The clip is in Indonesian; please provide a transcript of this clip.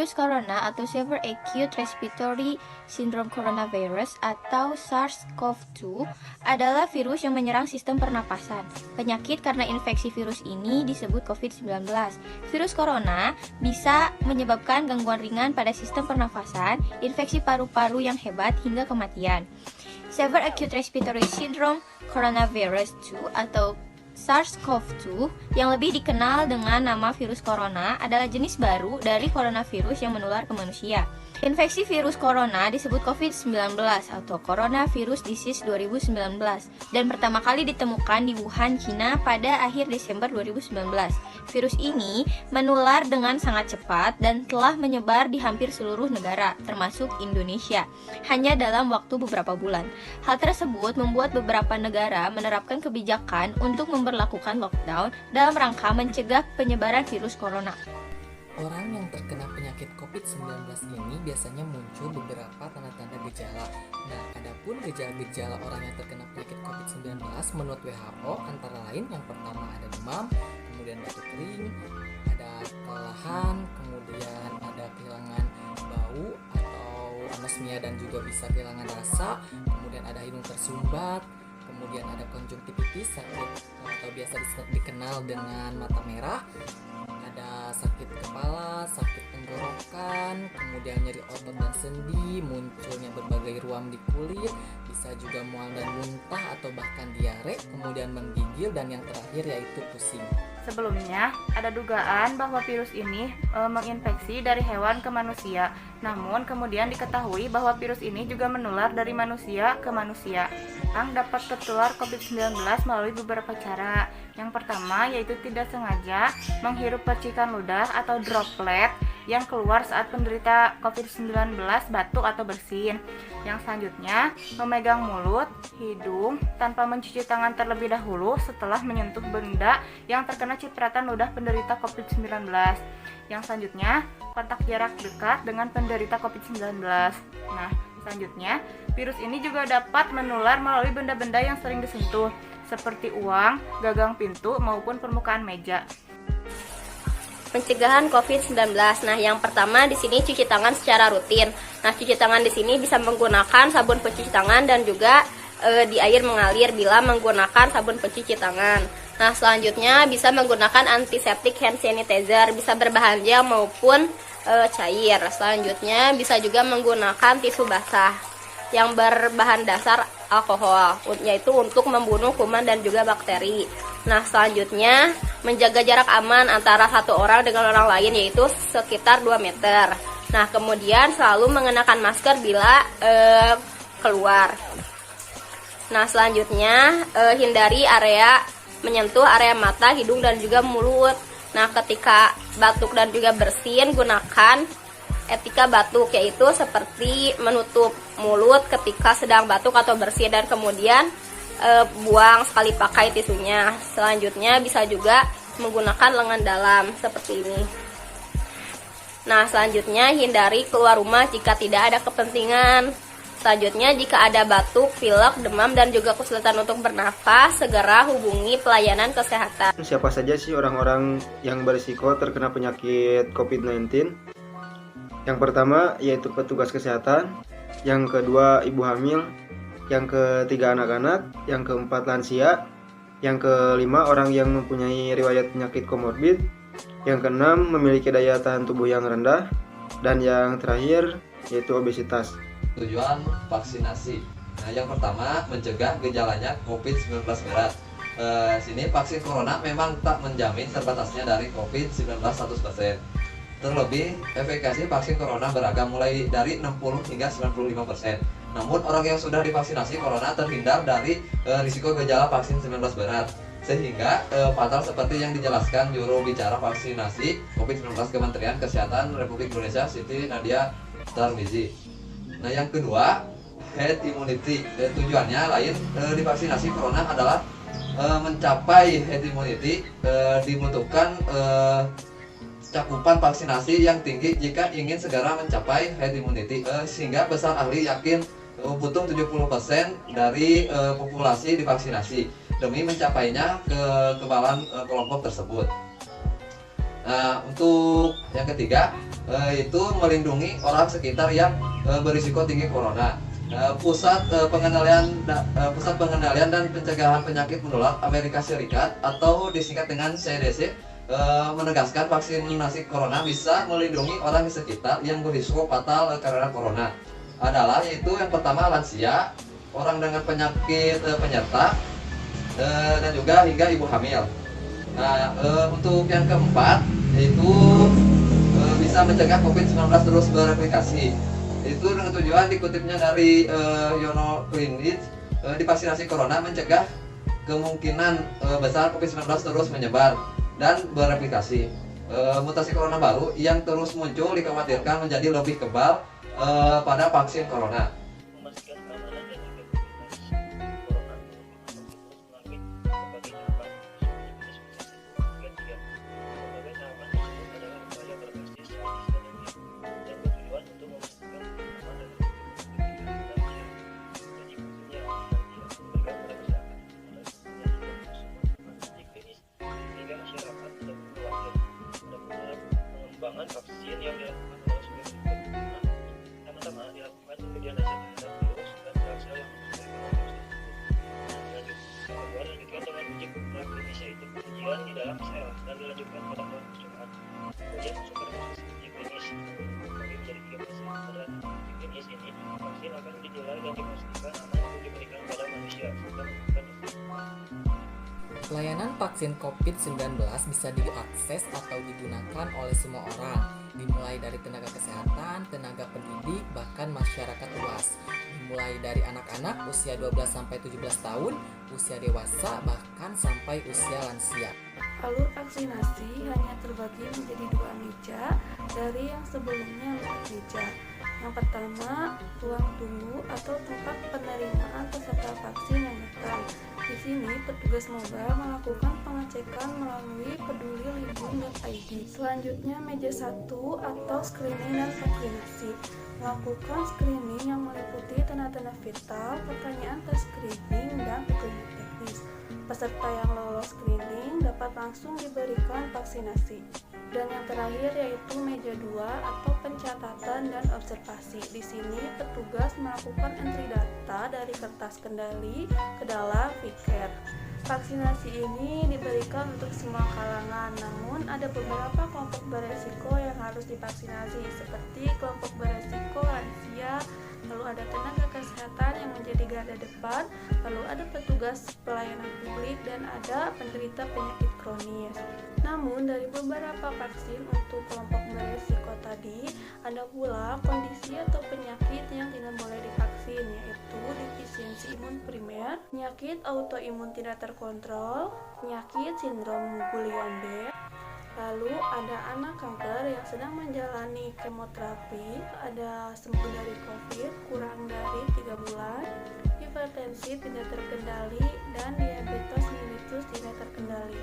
Virus corona atau Severe Acute Respiratory Syndrome Coronavirus atau SARS-CoV-2 adalah virus yang menyerang sistem pernapasan. Penyakit karena infeksi virus ini disebut COVID-19. Virus corona bisa menyebabkan gangguan ringan pada sistem pernafasan, infeksi paru-paru yang hebat hingga kematian. Severe Acute Respiratory Syndrome Coronavirus 2 atau SARS-CoV-2 yang lebih dikenal dengan nama virus corona adalah jenis baru dari coronavirus yang menular ke manusia. Infeksi virus corona disebut COVID-19 atau Coronavirus Disease 2019 dan pertama kali ditemukan di Wuhan, China pada akhir Desember 2019. Virus ini menular dengan sangat cepat dan telah menyebar di hampir seluruh negara, termasuk Indonesia, hanya dalam waktu beberapa bulan. Hal tersebut membuat beberapa negara menerapkan kebijakan untuk memberlakukan lockdown dalam rangka mencegah penyebaran virus corona. Orang yang terkena penyakit COVID-19 ini biasanya muncul beberapa tanda-tanda gejala. Nah, adapun gejala-gejala orang yang terkena penyakit COVID-19 menurut WHO antara lain yang pertama ada demam, kemudian batuk kering, ada kelelahan, kemudian ada kehilangan bau atau anosmia dan juga bisa kehilangan rasa, kemudian ada hidung tersumbat, kemudian ada konjungtivitis sakit atau biasa dikenal dengan mata merah, ada sakit kepala, sakit tenggorokan, kemudian nyeri otot dan sendi, munculnya berbagai ruam di kulit, bisa juga mual dan muntah atau bahkan diare, kemudian menggigil, dan yang terakhir yaitu pusing. Sebelumnya, ada dugaan bahwa virus ini menginfeksi dari hewan ke manusia. Namun, kemudian diketahui bahwa virus ini juga menular dari manusia ke manusia. Orang dapat tertular COVID-19 melalui beberapa cara. Yang pertama, yaitu tidak sengaja menghirup percikan ludah atau droplet yang keluar saat penderita COVID-19 batuk atau bersin. Yang selanjutnya, memegang mulut, hidung, tanpa mencuci tangan terlebih dahulu setelah menyentuh benda yang terkena cipratan ludah penderita COVID-19. Yang selanjutnya, kontak jarak dekat dengan penderita COVID-19. Nah, selanjutnya, virus ini juga dapat menular melalui benda-benda yang sering disentuh, seperti uang, gagang pintu, maupun permukaan meja. Pencegahan COVID-19. Nah, yang pertama di sini cuci tangan secara rutin. Nah, cuci tangan di sini bisa menggunakan sabun pencuci tangan dan juga di air mengalir bila menggunakan sabun pencuci tangan. Nah, selanjutnya bisa menggunakan antiseptik hand sanitizer, bisa berbahan gel maupun cair. Selanjutnya bisa juga menggunakan tisu basah yang berbahan dasar alkohol, yaitu untuk membunuh kuman dan juga bakteri. Nah, selanjutnya menjaga jarak aman antara satu orang dengan orang lain, yaitu sekitar 2 meter. Nah, kemudian selalu mengenakan masker bila keluar. Nah, selanjutnya hindari menyentuh area mata, hidung, dan juga mulut. Nah, ketika batuk dan juga bersin, gunakan etika batuk, yaitu seperti menutup mulut ketika sedang batuk atau bersin dan kemudian buang sekali pakai tisunya. Selanjutnya bisa juga menggunakan lengan dalam seperti ini. Nah, selanjutnya hindari keluar rumah jika tidak ada kepentingan. Selanjutnya, jika ada batuk, pilek, demam, dan juga kesulitan untuk bernafas, segera hubungi pelayanan kesehatan. Siapa saja sih orang-orang yang berisiko terkena penyakit COVID-19? Yang pertama yaitu petugas kesehatan, yang kedua ibu hamil, yang ketiga anak-anak, yang keempat lansia, yang kelima orang yang mempunyai riwayat penyakit komorbid, yang keenam memiliki daya tahan tubuh yang rendah, dan yang terakhir yaitu obesitas. Tujuan vaksinasi. Nah, yang pertama mencegah gejalanya COVID-19 berat. Sini vaksin corona memang tak menjamin terbatasnya dari COVID-19 100%. Terlebih, efikasi vaksin corona beragam mulai dari 60 hingga 95%. Namun, orang yang sudah divaksinasi corona terhindar dari risiko gejala vaksin 19 berat. Sehingga fatal seperti yang dijelaskan juru bicara vaksinasi COVID-19 Kementerian Kesehatan Republik Indonesia, Siti Nadia Tarmizi. Nah, yang kedua, herd immunity. Tujuannya lain divaksinasi corona adalah mencapai herd immunity, dibutuhkan cakupan vaksinasi yang tinggi jika ingin segera mencapai herd immunity, sehingga besar ahli yakin butuh 70% dari populasi divaksinasi demi mencapainya kekebalan kelompok tersebut. Nah, untuk yang ketiga itu melindungi orang sekitar yang berisiko tinggi corona. Pusat pengendalian dan pencegahan penyakit menular Amerika Serikat atau disingkat dengan CDC menegaskan vaksinasi corona bisa melindungi orang di sekitar yang berisiko fatal karena corona adalah yaitu yang pertama lansia, orang dengan penyakit penyerta, dan juga hingga ibu hamil. Nah, untuk yang keempat yaitu bisa mencegah COVID-19 terus bereplikasi. Itu dengan tujuan dikutipnya dari Yono Klinis, divaksinasi corona mencegah kemungkinan besar COVID-19 terus menyebar dan bereplikasi. Mutasi corona baru yang terus muncul dikhawatirkan menjadi lebih kebal pada vaksin corona. Memastikan keamanan dan efektivitas corona melalui berbagai tahapan. Berbagai tahapan tersebut adalah upaya berbasis medis dan bertujuan untuk memastikan aman dan pengembangan vaksin yang dilakukan adalah sebagai berikut. Pertama, dilakukan pengujian dasar terhadap virus dan sel yang dilanjutkan dengan uji praklinis yaitu pengujian di dalam sel dan dilanjutkan pada tahap percobaan. Kemudian masuk pada proses uji klinis. Bagi menjadi 3 fase pada uji klinis ini, vaksin akan dinilai dan dipastikan aman untuk diberikan pada manusia serta melakukan Pelayanan vaksin COVID-19 bisa diakses atau digunakan oleh semua orang, dimulai dari tenaga kesehatan, tenaga pendidik, bahkan masyarakat luas. Dimulai dari anak-anak usia 12-17 tahun, usia dewasa, bahkan sampai usia lansia. Alur vaksinasi hanya terbagi menjadi 2 meja dari yang sebelumnya 4 meja. Yang pertama, ruang tunggu atau tempat penerimaan peserta vaksin yang datang. Di sini, petugas mobile melakukan pengecekan melalui pedulilindung.id. Selanjutnya, meja 1 atau screening dan vaksinasi. Melakukan screening yang meliputi tanda-tanda vital, pertanyaan tes screening, dan petunjuk teknis. Peserta yang lolos screening dapat langsung diberikan vaksinasi. Dan yang terakhir yaitu meja 2 atau pencatatan dan observasi. Di sini petugas melakukan entry data dari kertas kendali ke dalam VCare. Vaksinasi ini diberikan untuk semua kalangan, namun ada beberapa kelompok beresiko yang harus divaksinasi seperti kelompok beresiko lansia, lalu ada tenaga kesehatan yang menjadi garda depan, lalu ada petugas pelayanan publik, dan ada penderita penyakit kronis. Namun dari beberapa vaksin untuk kelompok beresiko tadi, ada pula kondisi atau penyakit yang tidak boleh divaksin, yaitu defisiensi imun primer, penyakit autoimun tidak terkontrol, penyakit sindrom Guillain-Barré. Lalu ada anak kanker yang sedang menjalani kemoterapi, ada sembuh dari COVID kurang dari 3 bulan, hipertensi tidak terkendali, dan diabetes mellitus tidak terkendali.